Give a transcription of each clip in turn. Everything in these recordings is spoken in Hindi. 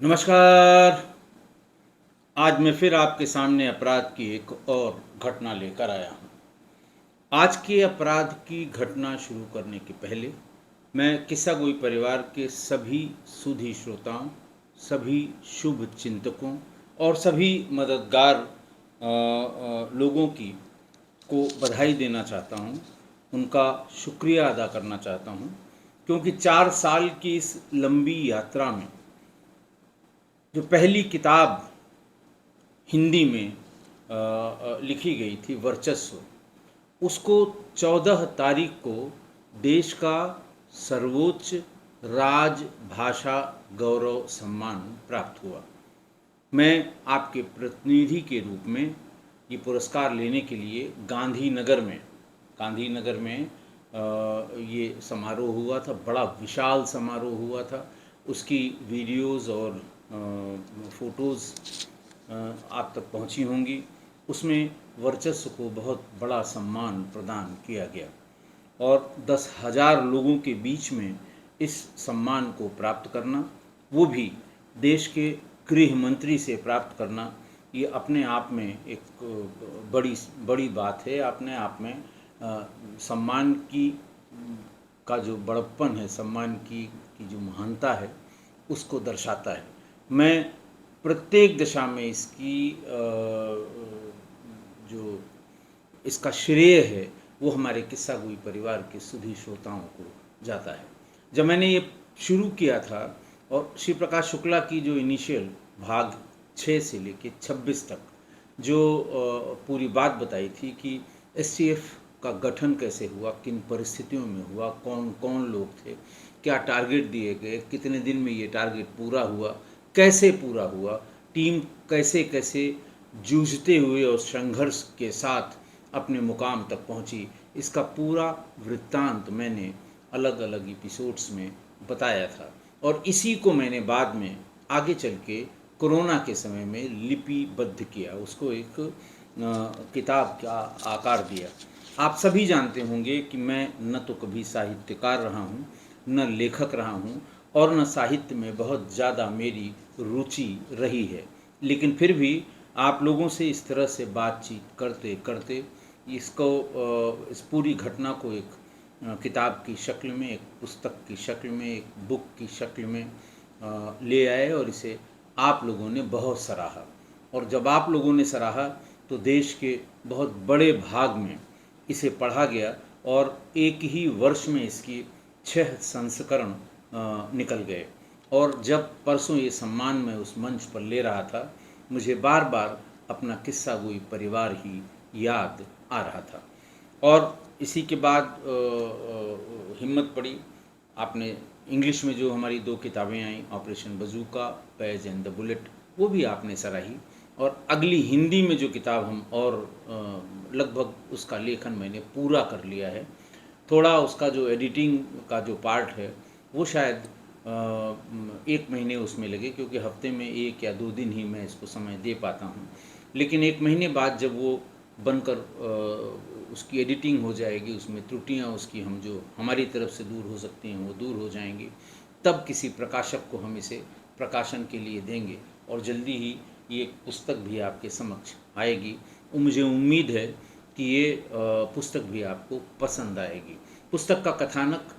नमस्कार। आज मैं फिर आपके सामने अपराध की एक और घटना लेकर आया हूँ। आज के अपराध की घटना शुरू करने के पहले मैं किस्सा गोई परिवार के सभी सुधी श्रोताओं, सभी शुभ चिंतकों और सभी मददगार लोगों की को बधाई देना चाहता हूँ। उनका शुक्रिया अदा करना चाहता हूँ, क्योंकि 4 साल की इस लंबी यात्रा में जो पहली किताब हिंदी में लिखी गई थी, वर्चस्व, उसको 14 तारीख को देश का सर्वोच्च राजभाषा गौरव सम्मान प्राप्त हुआ। मैं आपके प्रतिनिधि के रूप में ये पुरस्कार लेने के लिए गांधीनगर में ये समारोह हुआ था। बड़ा विशाल समारोह हुआ था। उसकी वीडियोज़ और फ़ोटोज़ आप तक पहुंची होंगी। उसमें वर्चस्व को बहुत बड़ा सम्मान प्रदान किया गया और 10,000 लोगों के बीच में इस सम्मान को प्राप्त करना, वो भी देश के गृह मंत्री से प्राप्त करना, ये अपने आप में एक बड़ी बड़ी बात है। अपने आप में सम्मान की का जो बड़प्पन है, सम्मान की जो महानता है, उसको दर्शाता है। मैं प्रत्येक दिशा में जो इसका श्रेय है वो हमारे किस्सा गोई परिवार के सभी श्रोताओं को जाता है। जब मैंने ये शुरू किया था और श्री प्रकाश शुक्ला की जो इनिशियल भाग 6 से लेके 26 तक जो पूरी बात बताई थी कि एसटीएफ का गठन कैसे हुआ, किन परिस्थितियों में हुआ, कौन कौन लोग थे, क्या टारगेट दिए गए, कितने दिन में ये टारगेट पूरा हुआ, कैसे पूरा हुआ, टीम कैसे कैसे जूझते हुए और संघर्ष के साथ अपने मुकाम तक पहुंची, इसका पूरा वृत्तांत मैंने अलग अलग एपिसोड्स में बताया था। और इसी को मैंने बाद में आगे चल के कोरोना के समय में लिपिबद्ध किया, उसको एक किताब का आकार दिया। आप सभी जानते होंगे कि मैं न तो कभी साहित्यकार रहा हूँ, न लेखक रहा हूँ, और न साहित्य में बहुत ज़्यादा मेरी रुचि रही है। लेकिन फिर भी आप लोगों से इस तरह से बातचीत करते करते इस पूरी घटना को एक किताब की शक्ल में, एक पुस्तक की शक्ल में, एक बुक की शक्ल में ले आए और इसे आप लोगों ने बहुत सराहा। और जब आप लोगों ने सराहा तो देश के बहुत बड़े भाग में इसे पढ़ा गया और एक ही वर्ष में इसकी 6 संस्करण निकल गए। और जब परसों ये सम्मान मैं उस मंच पर ले रहा था, मुझे बार बार अपना किस्सा गोई परिवार ही याद आ रहा था। और इसी के बाद हिम्मत पड़ी, आपने इंग्लिश में जो हमारी 2 किताबें आईं, operation bazooka, page and the bullet, वो भी आपने सराही। और अगली हिंदी में जो किताब हम और लगभग उसका लेखन मैंने पूरा कर लिया है। थोड़ा उसका जो एडिटिंग का जो पार्ट है वो शायद 1 महीने उसमें लगे, क्योंकि हफ्ते में 1 या 2 दिन ही मैं इसको समय दे पाता हूँ। लेकिन 1 महीने बाद जब वो बनकर उसकी एडिटिंग हो जाएगी, उसमें त्रुटियाँ उसकी हम जो हमारी तरफ से दूर हो सकती हैं वो दूर हो जाएंगी, तब किसी प्रकाशक को हम इसे प्रकाशन के लिए देंगे और जल्दी ही ये पुस्तक भी आपके समक्ष आएगी। मुझे उम्मीद है कि ये पुस्तक भी आपको पसंद आएगी। पुस्तक का कथानक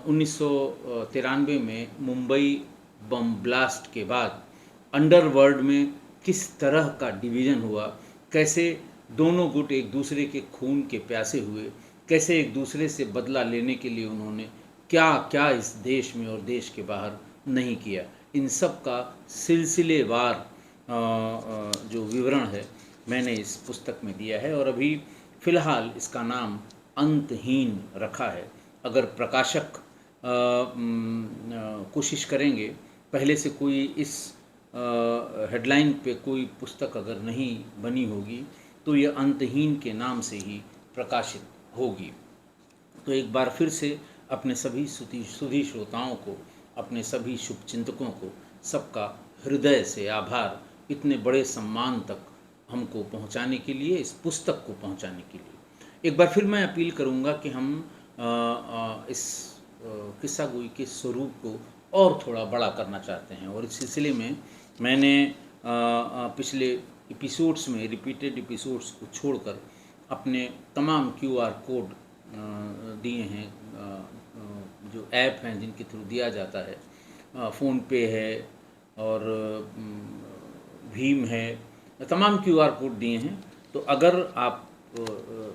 1993 में मुंबई बम ब्लास्ट के बाद अंडरवर्ल्ड में किस तरह का डिवीज़न हुआ, कैसे दोनों गुट एक दूसरे के खून के प्यासे हुए, कैसे एक दूसरे से बदला लेने के लिए उन्होंने क्या क्या इस देश में और देश के बाहर नहीं किया, इन सब का सिलसिलेवार जो विवरण है मैंने इस पुस्तक में दिया है। और अभी फ़िलहाल इसका नाम अंतहीन रखा है। अगर प्रकाशक कोशिश करेंगे, पहले से कोई इस हेडलाइन पे कोई पुस्तक अगर नहीं बनी होगी तो ये अंतहीन के नाम से ही प्रकाशित होगी। तो एक बार फिर से अपने सभी सुधी श्रोताओं को, अपने सभी शुभचिंतकों को, सबका हृदय से आभार, इतने बड़े सम्मान तक हमको पहुंचाने के लिए, इस पुस्तक को पहुंचाने के लिए। एक बार फिर मैं अपील करूंगा कि हम इस किस्सा गोई के स्वरूप को और थोड़ा बड़ा करना चाहते हैं। और इस सिलसिले में मैंने पिछले एपिसोड्स में, रिपीटेड एपिसोड्स को छोड़कर अपने तमाम QR कोड दिए हैं, जो ऐप हैं जिनके थ्रू दिया जाता है, फ़ोन पे है और भीम है, तमाम QR कोड दिए हैं। तो अगर आप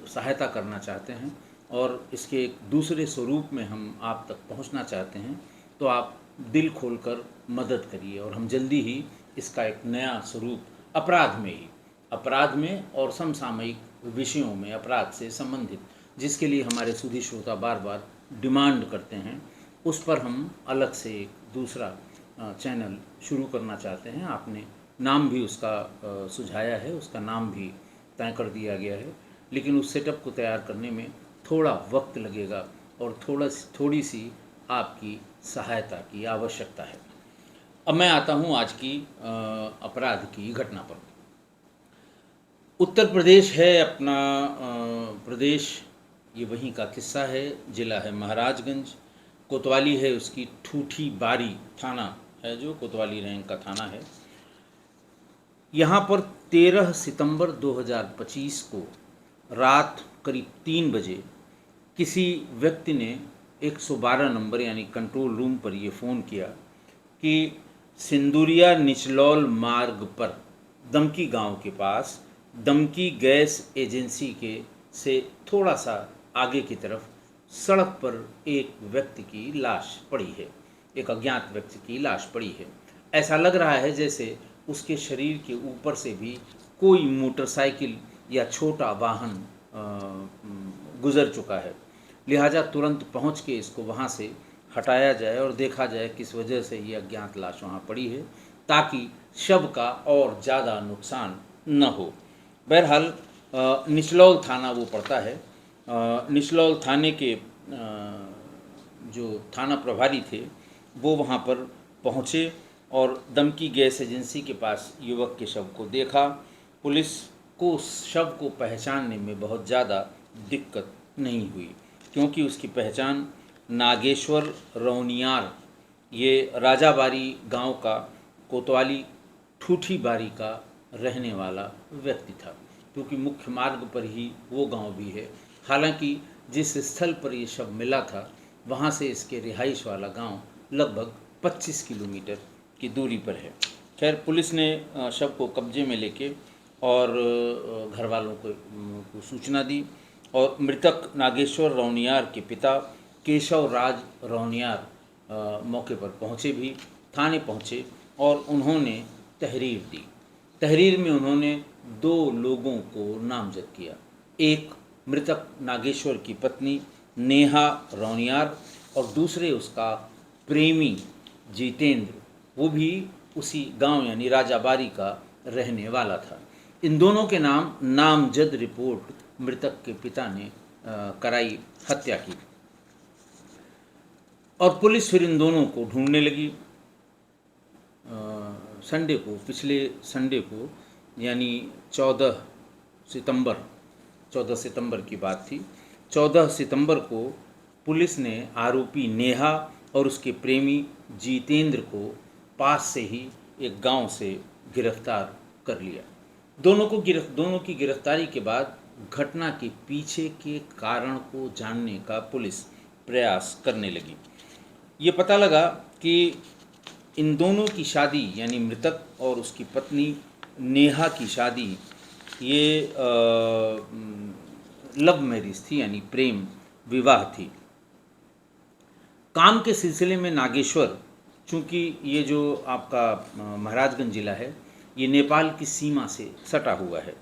सहायता करना चाहते हैं और इसके एक दूसरे स्वरूप में हम आप तक पहुंचना चाहते हैं, तो आप दिल खोलकर मदद करिए। और हम जल्दी ही इसका एक नया स्वरूप अपराध में और समसामयिक विषयों में, अपराध से संबंधित, जिसके लिए हमारे सुधी श्रोता बार बार डिमांड करते हैं, उस पर हम अलग से एक दूसरा चैनल शुरू करना चाहते हैं। आपने नाम भी उसका सुझाया है, उसका नाम भी तय कर दिया गया है, लेकिन उस सेटअप को तैयार करने में थोड़ा वक्त लगेगा और थोड़ी सी आपकी सहायता की आवश्यकता है। अब मैं आता हूँ आज की अपराध की घटना पर। उत्तर प्रदेश है अपना प्रदेश, ये वहीं का किस्सा है। जिला है महाराजगंज, कोतवाली है उसकी ठूठी बारी थाना है, जो कोतवाली रैंक का थाना है। यहाँ पर 13 सितंबर 2025 को रात करीब 3 बजे किसी व्यक्ति ने 112 नंबर यानी कंट्रोल रूम पर ये फ़ोन किया कि सिंदुरिया निचलौल मार्ग पर दमकी गांव के पास दमकी गैस एजेंसी के से थोड़ा सा आगे की तरफ सड़क पर एक व्यक्ति की लाश पड़ी है, एक अज्ञात व्यक्ति की लाश पड़ी है। ऐसा लग रहा है जैसे उसके शरीर के ऊपर से भी कोई मोटरसाइकिल या छोटा वाहन गुजर चुका है। लिहाजा तुरंत पहुंच के इसको वहां से हटाया जाए और देखा जाए किस वजह से ये अज्ञात लाश वहाँ पड़ी है, ताकि शव का और ज़्यादा नुकसान न हो। बहरहाल निचलौल थाना वो पड़ता है। निचलौल थाने के जो थाना प्रभारी थे वो वहाँ पर पहुँचे और दमकी गैस एजेंसी के पास युवक के शव को देखा। पुलिस को शव को पहचानने में बहुत ज़्यादा दिक्कत नहीं हुई, क्योंकि उसकी पहचान नागेश्वर रौनियार, ये राजाबारी गांव का कोतवाली ठूठी बारी का रहने वाला व्यक्ति था, क्योंकि मुख्य मार्ग पर ही वो गांव भी है। हालांकि जिस स्थल पर ये शव मिला था वहाँ से इसके रिहाइश वाला गांव लगभग 25 किलोमीटर की दूरी पर है। खैर, पुलिस ने शव को कब्जे में लेके और घर वालों को सूचना दी और मृतक नागेश्वर रौनियार के पिता केशव राज रौनियार मौके पर पहुँचे, भी थाने पहुँचे और उन्होंने तहरीर दी। तहरीर में उन्होंने 2 लोगों को नामजद किया। एक मृतक नागेश्वर की पत्नी नेहा रौनियार और दूसरे उसका प्रेमी जितेंद्र, वो भी उसी गांव यानी राजाबारी का रहने वाला था। इन दोनों के नाम नामजद रिपोर्ट मृतक के पिता ने कराई हत्या की और पुलिस फिर इन दोनों को ढूंढने लगी। पिछले संडे को यानी 14 सितंबर की बात थी। 14 सितंबर को पुलिस ने आरोपी नेहा और उसके प्रेमी जितेंद्र को पास से ही एक गांव से गिरफ्तार कर लिया। दोनों की गिरफ्तारी के बाद घटना के पीछे के कारण को जानने का पुलिस प्रयास करने लगी। ये पता लगा कि इन दोनों की शादी यानी मृतक और उसकी पत्नी नेहा की शादी ये लव मैरिज थी, यानी प्रेम विवाह थी। काम के सिलसिले में नागेश्वर, चूँकि ये जो आपका महाराजगंज जिला है ये नेपाल की सीमा से सटा हुआ है,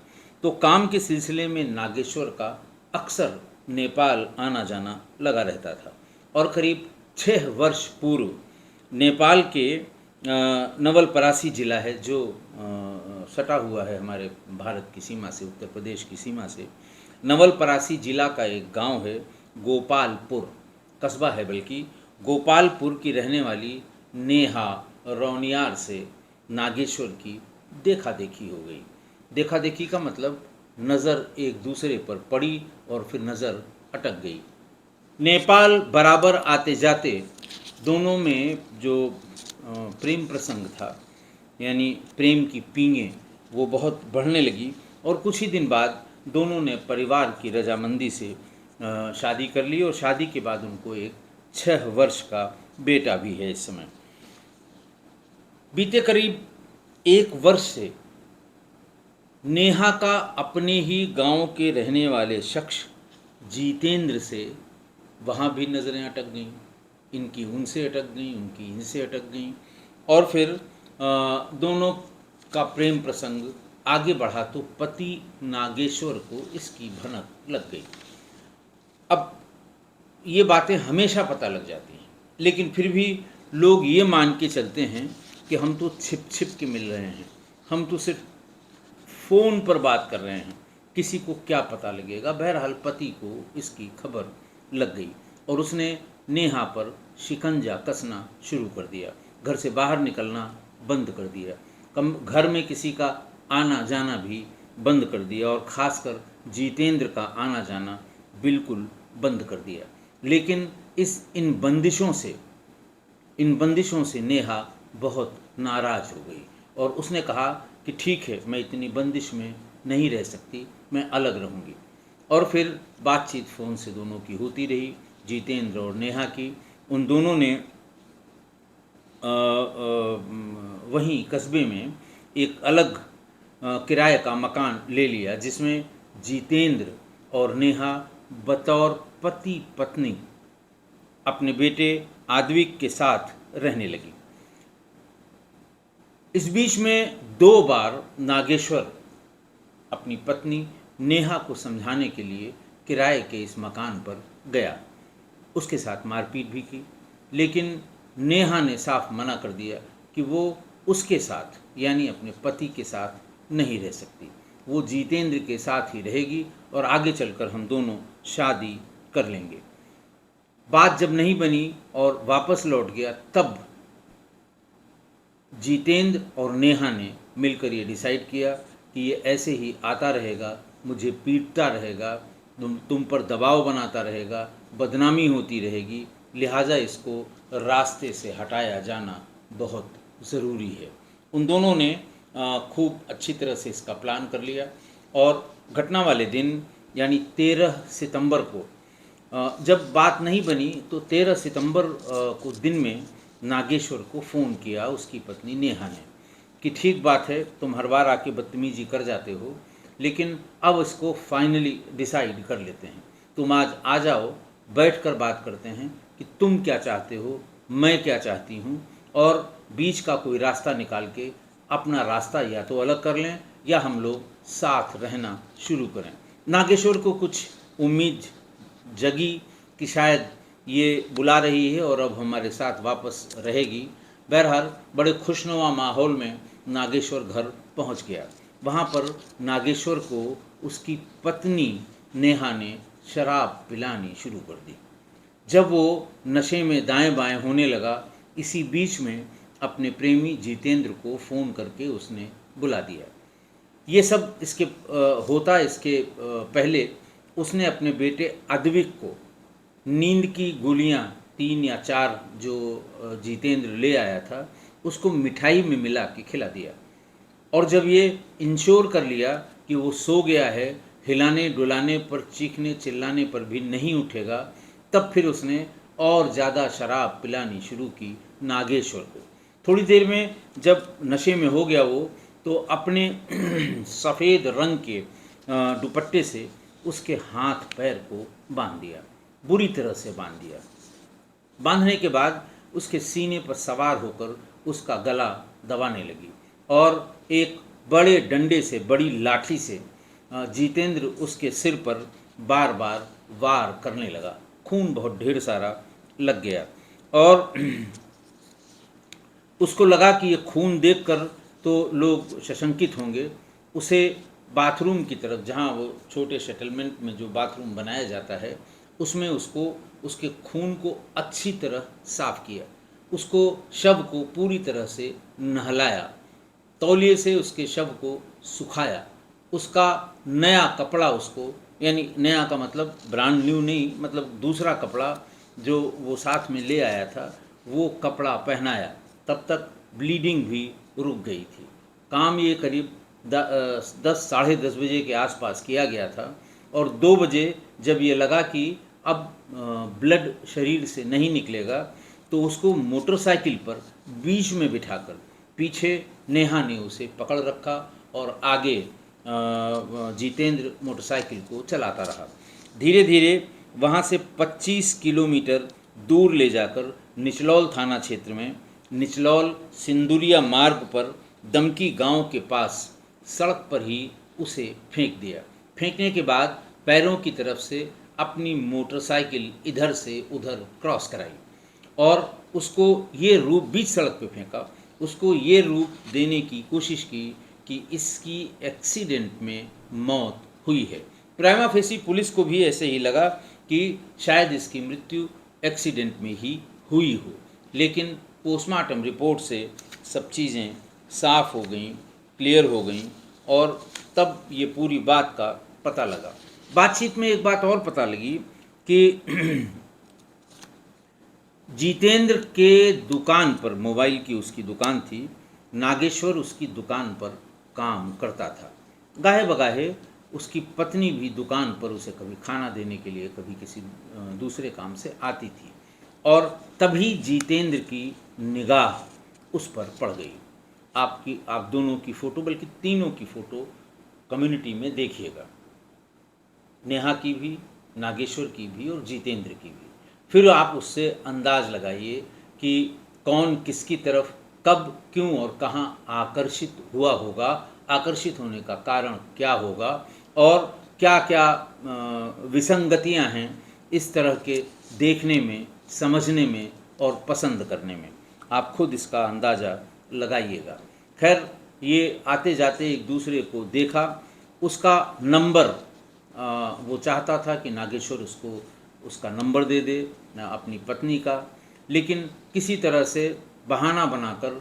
तो काम के सिलसिले में नागेश्वर का अक्सर नेपाल आना जाना लगा रहता था। और करीब 6 वर्ष पूर्व नेपाल के नवलपरासी जिला है जो सटा हुआ है हमारे भारत की सीमा से, उत्तर प्रदेश की सीमा से। नवलपरासी जिला का एक गांव है गोपालपुर, कस्बा है बल्कि, गोपालपुर की रहने वाली नेहा रौनियार से नागेश्वर की देखा देखी हो गई। देखा देखी का मतलब नज़र एक दूसरे पर पड़ी और फिर नज़र अटक गई। नेपाल बराबर आते जाते दोनों में जो प्रेम प्रसंग था, यानी प्रेम की पींगें वो बहुत बढ़ने लगी और कुछ ही दिन बाद दोनों ने परिवार की रजामंदी से शादी कर ली और शादी के बाद उनको एक 6 वर्ष का बेटा भी है इस समय। बीते करीब 1 वर्ष से नेहा का अपने ही गांव के रहने वाले शख्स जितेंद्र से वहाँ भी नज़रें अटक गईं, इनकी उनसे अटक गईं, उनकी इनसे अटक गईं और फिर दोनों का प्रेम प्रसंग आगे बढ़ा तो पति नागेश्वर को इसकी भनक लग गई। अब ये बातें हमेशा पता लग जाती हैं, लेकिन फिर भी लोग ये मान के चलते हैं कि हम तो छिप छिप के मिल रहे हैं, हम तो सिर्फ फ़ोन पर बात कर रहे हैं, किसी को क्या पता लगेगा। बहरहाल पति को इसकी खबर लग गई और उसने नेहा पर शिकंजा कसना शुरू कर दिया, घर से बाहर निकलना बंद कर दिया, घर में किसी का आना जाना भी बंद कर दिया और ख़ासकर जितेंद्र का आना जाना बिल्कुल बंद कर दिया। लेकिन इन बंदिशों से नेहा बहुत नाराज़ हो गई और उसने कहा कि ठीक है, मैं इतनी बंदिश में नहीं रह सकती, मैं अलग रहूँगी। और फिर बातचीत फ़ोन से दोनों की होती रही, जितेंद्र और नेहा की। उन दोनों ने वहीं कस्बे में एक अलग किराए का मकान ले लिया, जिसमें जितेंद्र और नेहा बतौर पति पत्नी अपने बेटे आद्विक के साथ रहने लगी। इस बीच में 2 बार नागेश्वर अपनी पत्नी नेहा को समझाने के लिए किराए के इस मकान पर गया, उसके साथ मारपीट भी की, लेकिन नेहा ने साफ मना कर दिया कि वो उसके साथ यानी अपने पति के साथ नहीं रह सकती, वो जितेंद्र के साथ ही रहेगी और आगे चलकर हम दोनों शादी कर लेंगे। बात जब नहीं बनी और वापस लौट गया, तब जितेंद्र और नेहा ने मिलकर ये डिसाइड किया कि ये ऐसे ही आता रहेगा, मुझे पीटता रहेगा, तुम पर दबाव बनाता रहेगा, बदनामी होती रहेगी, लिहाजा इसको रास्ते से हटाया जाना बहुत ज़रूरी है। उन दोनों ने खूब अच्छी तरह से इसका प्लान कर लिया और घटना वाले दिन यानी 13 सितंबर को जब बात नहीं बनी तो 13 सितंबर को दिन में नागेश्वर को फ़ोन किया उसकी पत्नी नेहा ने कि ठीक बात है, तुम हर बार आके बदतमीजी कर जाते हो, लेकिन अब इसको फाइनली डिसाइड कर लेते हैं, तुम आज आ जाओ, बैठकर बात करते हैं कि तुम क्या चाहते हो, मैं क्या चाहती हूँ, और बीच का कोई रास्ता निकाल के अपना रास्ता या तो अलग कर लें या हम लोग साथ रहना शुरू करें। नागेश्वर को कुछ उम्मीद जगी कि शायद ये बुला रही है और अब हमारे साथ वापस रहेगी। बहरहाल बड़े खुशनुमा माहौल में नागेश्वर घर पहुंच गया। वहाँ पर नागेश्वर को उसकी पत्नी नेहा ने शराब पिलानी शुरू कर दी। जब वो नशे में दाएं बाएं होने लगा, इसी बीच में अपने प्रेमी जितेंद्र को फ़ोन करके उसने बुला दिया। ये सब इसके पहले उसने अपने बेटे आद्विक को नींद की गोलियां 3 या 4 जो जितेंद्र ले आया था उसको मिठाई में मिला के खिला दिया, और जब ये इंश्योर कर लिया कि वो सो गया है, हिलाने डुलाने पर चीखने चिल्लाने पर भी नहीं उठेगा, तब फिर उसने और ज़्यादा शराब पिलानी शुरू की नागेश्वर को। थोड़ी देर में जब नशे में हो गया वो, तो अपने सफ़ेद रंग के दुपट्टे से उसके हाथ पैर को बांध दिया, बुरी तरह से बांध दिया। बांधने के बाद उसके सीने पर सवार होकर उसका गला दबाने लगी और एक बड़े डंडे से, बड़ी लाठी से जितेंद्र उसके सिर पर बार बार वार करने लगा। खून बहुत ढेर सारा लग गया और उसको लगा कि ये खून देखकर तो लोग सशंकित होंगे। उसे बाथरूम की तरफ, जहाँ वो छोटे सेटलमेंट में जो बाथरूम बनाया जाता है, उसमें उसको उसके खून को अच्छी तरह साफ़ किया, उसको शव को पूरी तरह से नहलाया, तौलिए से उसके शव को सुखाया, उसका नया कपड़ा उसको, यानी नया का मतलब ब्रांड न्यू नहीं, मतलब दूसरा कपड़ा जो वो साथ में ले आया था, वो कपड़ा पहनाया तब तक ब्लीडिंग भी रुक गई थी। काम ये करीब 10 साढ़े 10 बजे के आसपास किया गया था और 2 बजे जब ये लगा कि अब ब्लड शरीर से नहीं निकलेगा तो उसको मोटरसाइकिल पर बीच में बिठाकर पीछे नेहा ने उसे पकड़ रखा और आगे जितेंद्र मोटरसाइकिल को चलाता रहा। धीरे धीरे वहाँ से 25 किलोमीटर दूर ले जाकर निचलौल थाना क्षेत्र में निचलौल सिंदुरिया मार्ग पर दमकी गांव के पास सड़क पर ही उसे फेंक दिया। फेंकने के बाद पैरों की तरफ से अपनी मोटरसाइकिल इधर से उधर क्रॉस कराई और उसको ये रूप बीच सड़क पे फेंका। उसको ये रूप देने की कोशिश की कि इसकी एक्सीडेंट में मौत हुई है। प्राइमा फेसी पुलिस को भी ऐसे ही लगा कि शायद इसकी मृत्यु एक्सीडेंट में ही हुई हो, लेकिन पोस्टमार्टम रिपोर्ट से सब चीज़ें साफ हो गईं, क्लियर हो गईं और तब ये पूरी बात का पता लगा। बातचीत में एक बात और पता लगी कि जितेंद्र के दुकान पर, मोबाइल की उसकी दुकान थी, नागेश्वर उसकी दुकान पर काम करता था। गाहे बगाहे उसकी पत्नी भी दुकान पर उसे कभी खाना देने के लिए, कभी किसी दूसरे काम से आती थी और तभी जितेंद्र की निगाह उस पर पड़ गई। आप दोनों की फ़ोटो, बल्कि तीनों की फ़ोटो कम्युनिटी में देखिएगा, नेहा की भी, नागेश्वर की भी और जितेंद्र की भी। फिर आप उससे अंदाज़ लगाइए कि कौन किसकी तरफ कब, क्यों और कहाँ आकर्षित हुआ होगा, आकर्षित होने का कारण क्या होगा और क्या क्या विसंगतियां हैं इस तरह के देखने में, समझने में और पसंद करने में। आप खुद इसका अंदाज़ा लगाइएगा। खैर, ये आते जाते एक दूसरे को देखा। उसका नंबर वो चाहता था कि नागेश्वर उसको उसका नंबर दे दे अपनी पत्नी का, लेकिन किसी तरह से बहाना बनाकर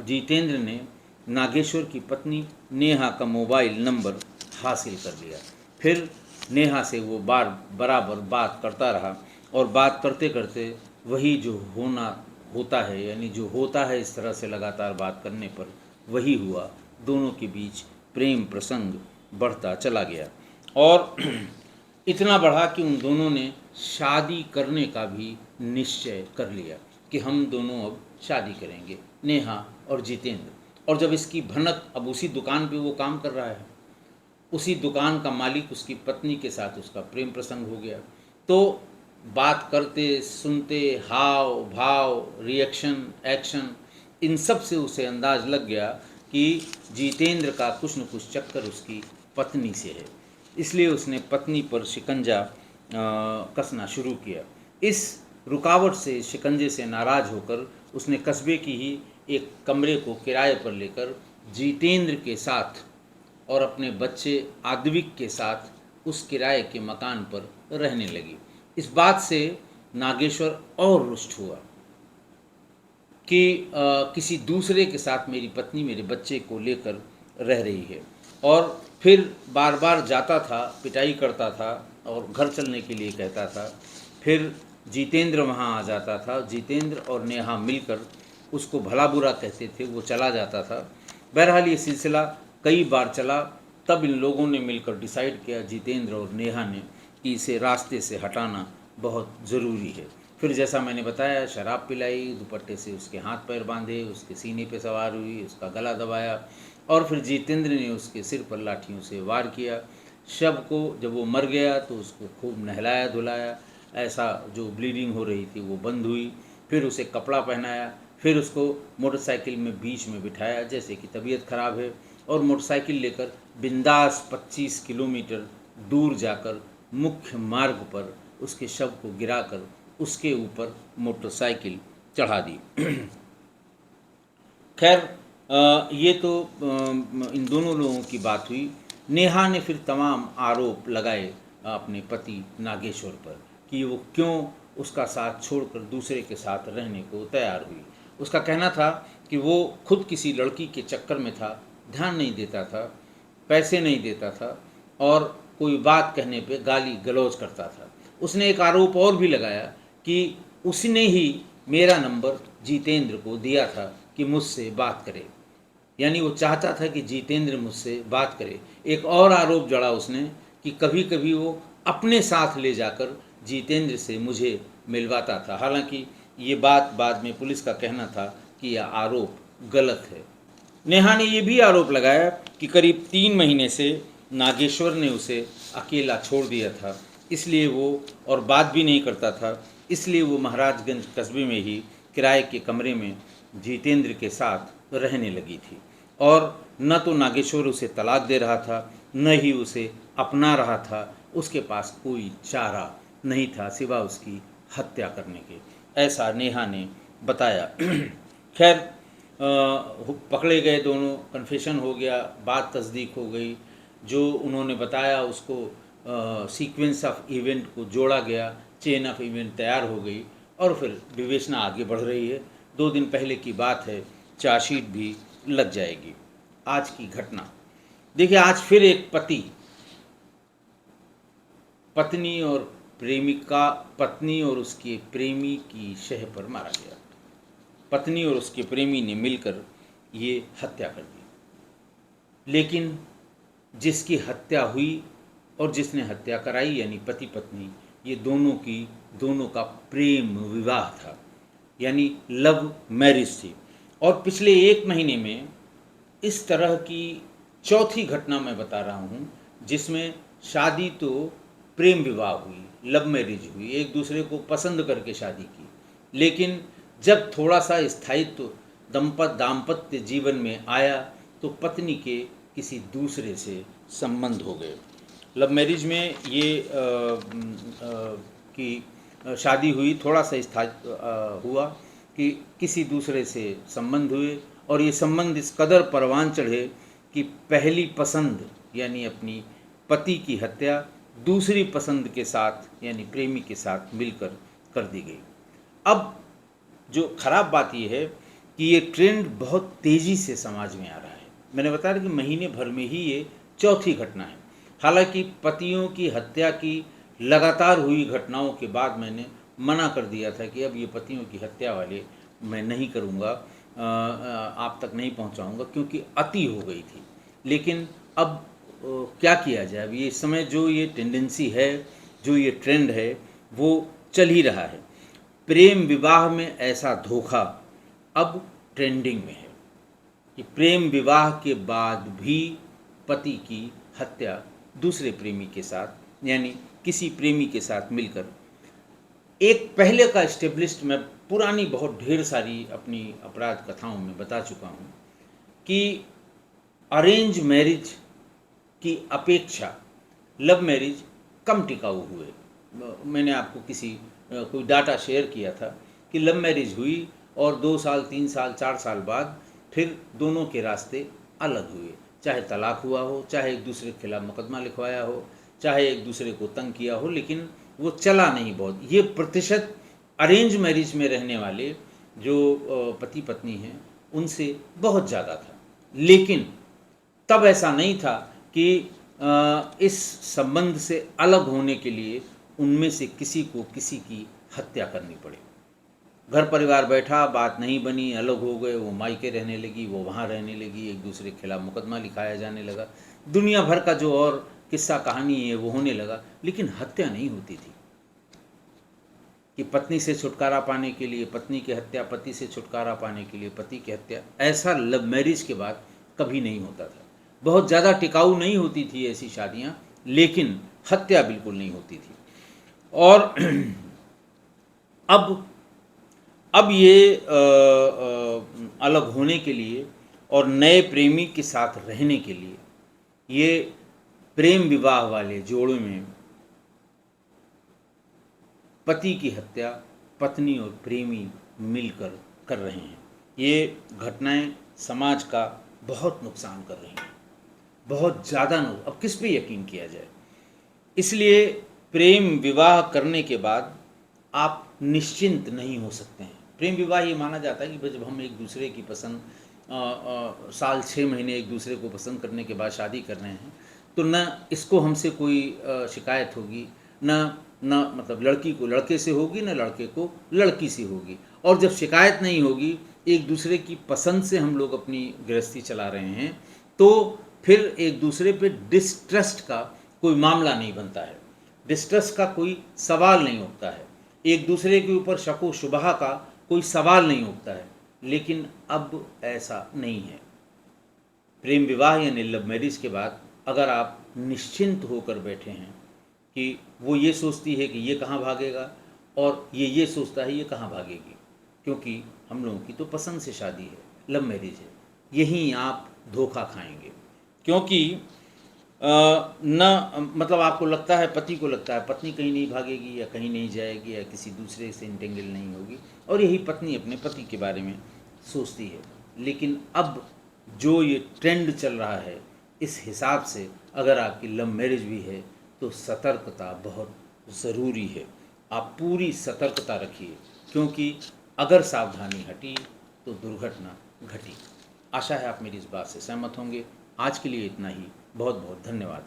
जितेंद्र ने नागेश्वर की पत्नी नेहा का मोबाइल नंबर हासिल कर लिया। फिर नेहा से वो बराबर बात करता रहा और बात करते करते वही जो होता है, यानी जो होता है इस तरह से लगातार बात करने पर, वही हुआ। दोनों के बीच प्रेम प्रसंग बढ़ता चला गया और इतना बढ़ा कि उन दोनों ने शादी करने का भी निश्चय कर लिया कि हम दोनों अब शादी करेंगे, नेहा और जितेंद्र। और जब इसकी भनक, अब उसी दुकान पे वो काम कर रहा है, उसी दुकान का मालिक, उसकी पत्नी के साथ उसका प्रेम प्रसंग हो गया, तो बात करते, सुनते, हाव भाव, रिएक्शन, एक्शन, इन सब से उसे अंदाज लग गया कि जितेंद्र का कुछ न कुछ चक्कर उसकी पत्नी से है। इसलिए उसने पत्नी पर शिकंजा कसना शुरू किया। इस रुकावट से, शिकंजे से नाराज होकर उसने कस्बे की ही एक कमरे को किराए पर लेकर जितेंद्र के साथ और अपने बच्चे आद्विक के साथ उस किराए के मकान पर रहने लगी। इस बात से नागेश्वर और रुष्ट हुआ कि किसी दूसरे के साथ मेरी पत्नी मेरे बच्चे को लेकर रह रही है। और फिर बार बार जाता था, पिटाई करता था और घर चलने के लिए कहता था। फिर जितेंद्र वहाँ आ जाता था, जितेंद्र और नेहा मिलकर उसको भला बुरा कहते थे, वो चला जाता था। बहरहाल ये सिलसिला कई बार चला। तब इन लोगों ने मिलकर डिसाइड किया, जितेंद्र और नेहा ने, कि इसे रास्ते से हटाना बहुत ज़रूरी है। फिर जैसा मैंने बताया, शराब पिलाई, दुपट्टे से उसके हाथ पैर बांधे, उसके सीने पे सवार हुई, उसका गला दबाया और फिर जितेंद्र ने उसके सिर पर लाठियों से वार किया। शव को जब वो मर गया तो उसको खूब नहलाया धुलाया, ऐसा जो ब्लीडिंग हो रही थी वो बंद हुई। फिर उसे कपड़ा पहनाया, फिर उसको मोटरसाइकिल में बीच में बिठाया जैसे कि तबीयत खराब है, और मोटरसाइकिल लेकर बिंदास 25 किलोमीटर दूर जाकर मुख्य मार्ग पर उसके शव को गिराकर उसके ऊपर मोटरसाइकिल चढ़ा दी। खैर, ये तो इन दोनों लोगों की बात हुई। नेहा ने फिर तमाम आरोप लगाए अपने पति नागेश्वर पर कि वो क्यों उसका साथ छोड़कर दूसरे के साथ रहने को तैयार हुई। उसका कहना था कि वो खुद किसी लड़की के चक्कर में था, ध्यान नहीं देता था, पैसे नहीं देता था और कोई बात कहने पे गाली गलौज करता था। उसने एक आरोप और भी लगाया कि उसने ही मेरा नंबर जितेंद्र को दिया था कि मुझसे बात करे। यानी वो चाहता था कि जितेंद्र मुझसे बात करे। एक और आरोप जड़ा उसने कि कभी कभी वो अपने साथ ले जाकर जितेंद्र से मुझे मिलवाता था। हालांकि ये बात बाद में पुलिस का कहना था कि यह आरोप गलत है। नेहा ने यह भी आरोप लगाया कि करीब 3 महीने से नागेश्वर ने उसे अकेला छोड़ दिया था, इसलिए वो और बात भी नहीं करता था, इसलिए वो महाराजगंज कस्बे में ही किराए के कमरे में जितेंद्र के साथ रहने लगी थी। और न तो नागेश्वर उसे तलाक दे रहा था, न ही उसे अपना रहा था। उसके पास कोई चारा नहीं था सिवा उसकी हत्या करने के, ऐसा नेहा ने बताया। खैर, पकड़े गए दोनों, कन्फेशन हो गया, बात तस्दीक हो गई। जो उन्होंने बताया उसको सीक्वेंस ऑफ इवेंट को जोड़ा गया, चेन ऑफ इवेंट तैयार हो गई और फिर विवेचना आगे बढ़ रही है। 2 दिन पहले की बात है, चार्जशीट भी लग जाएगी। आज की घटना देखिए, आज फिर एक पत्नी और उसके प्रेमी की शह पर मारा गया। पत्नी और उसके प्रेमी ने मिलकर ये हत्या कर दी। लेकिन जिसकी हत्या हुई और जिसने हत्या कराई यानी पति पत्नी, ये दोनों का प्रेम विवाह था, यानी लव मैरिज थी। और पिछले 1 महीने में इस तरह की चौथी घटना मैं बता रहा हूँ जिसमें शादी तो प्रेम विवाह हुई, लव मैरिज हुई, एक दूसरे को पसंद करके शादी की, लेकिन जब थोड़ा सा स्थायित्व दाम्पत्य जीवन में आया तो पत्नी के किसी दूसरे से संबंध हो गए। लव मैरिज में ये कि शादी हुई, थोड़ा सा स्थायित्व हुआ कि किसी दूसरे से संबंध हुए और ये संबंध इस कदर परवान चढ़े कि पहली पसंद यानी अपनी पति की हत्या दूसरी पसंद के साथ यानी प्रेमी के साथ मिलकर कर दी गई। अब जो खराब बात यह है कि ये ट्रेंड बहुत तेज़ी से समाज में आ रहा है। मैंने बताया कि महीने भर में ही ये चौथी घटना है। हालांकि पतियों की हत्या की लगातार हुई घटनाओं के बाद मैंने मना कर दिया था कि अब ये पतियों की हत्या वाले मैं नहीं करूँगा, आप तक नहीं पहुँचाऊँगा, क्योंकि अति हो गई थी। लेकिन अब क्या किया जाए, अब ये इस समय जो ये टेंडेंसी है, जो ये ट्रेंड है, वो चल ही रहा है। प्रेम विवाह में ऐसा धोखा अब ट्रेंडिंग में है कि प्रेम विवाह के बाद भी पति की हत्या दूसरे प्रेमी के साथ यानी किसी प्रेमी के साथ मिलकर। एक पहले का एस्टेब्लिश्ड, मैं पुरानी बहुत ढेर सारी अपनी अपराध कथाओं में बता चुका हूँ कि अरेंज मैरिज की अपेक्षा लव मैरिज कम टिकाऊ हुए। मैंने आपको कोई डाटा शेयर किया था कि लव मैरिज हुई और 2 साल 3 साल 4 साल बाद फिर दोनों के रास्ते अलग हुए, चाहे तलाक हुआ हो, चाहे एक दूसरे के खिलाफ मुकदमा लिखवाया हो, चाहे एक दूसरे को तंग किया हो, लेकिन वो चला नहीं बहुत। ये प्रतिशत अरेंज मैरिज में रहने वाले जो पति पत्नी हैं उनसे बहुत ज़्यादा था। लेकिन तब ऐसा नहीं था कि इस संबंध से अलग होने के लिए उनमें से किसी को किसी की हत्या करनी पड़े। घर परिवार बैठा, बात नहीं बनी, अलग हो गए, वो मायके रहने लगी, वो वहाँ रहने लगी, एक दूसरे के खिलाफ मुकदमा लिखाया जाने लगा, दुनिया भर का जो और किस्सा कहानी है वो होने लगा, लेकिन हत्या नहीं होती थी। कि पत्नी से छुटकारा पाने के लिए पत्नी की हत्या, पति से छुटकारा पाने के लिए पति की हत्या, ऐसा लव मैरिज के बाद कभी नहीं होता था। बहुत ज़्यादा टिकाऊ नहीं होती थी ऐसी शादियाँ, लेकिन हत्या बिल्कुल नहीं होती थी। और अब ये अलग होने के लिए और नए प्रेमी के साथ रहने के लिए ये प्रेम विवाह वाले जोड़ों में पति की हत्या पत्नी और प्रेमी मिलकर कर रहे हैं। ये घटनाएं समाज का बहुत नुकसान कर रही हैं, बहुत ज़्यादा। अब किस पे यकीन किया जाए? इसलिए प्रेम विवाह करने के बाद आप निश्चिंत नहीं हो सकते हैं। प्रेम विवाह ये माना जाता है कि जब हम एक दूसरे की पसंद साल 6 महीने एक दूसरे को पसंद करने के बाद शादी कर रहे हैं तो न इसको हमसे कोई शिकायत होगी, न न मतलब लड़की को लड़के से होगी न लड़के को लड़की से होगी। और जब शिकायत नहीं होगी, एक दूसरे की पसंद से हम लोग अपनी गृहस्थी चला रहे हैं, तो फिर एक दूसरे पे डिस्ट्रस्ट का कोई मामला नहीं बनता है, डिस्ट्रस्ट का कोई सवाल नहीं उठता है, एक दूसरे के ऊपर शक व शुबहा का कोई सवाल नहीं उठता है। लेकिन अब ऐसा नहीं है। प्रेम विवाह यानी लव मैरिज के बाद अगर आप निश्चिंत होकर बैठे हैं कि वो ये सोचती है कि ये कहाँ भागेगा और ये सोचता है ये कहाँ भागेगी, क्योंकि हम लोगों की तो पसंद से शादी है, लव मैरिज है, यहीं आप धोखा खाएंगे। क्योंकि न मतलब आपको लगता है, पति को लगता है पत्नी कहीं नहीं भागेगी या कहीं नहीं जाएगी या किसी दूसरे से इंटेंगल नहीं होगी, और यही पत्नी अपने पति के बारे में सोचती है। लेकिन अब जो ये ट्रेंड चल रहा है, इस हिसाब से अगर आपकी लव मैरिज भी है तो सतर्कता बहुत ज़रूरी है। आप पूरी सतर्कता रखिए, क्योंकि अगर सावधानी हटी तो दुर्घटना घटी। आशा है आप मेरी इस बात से सहमत होंगे। आज के लिए इतना ही। बहुत बहुत धन्यवाद।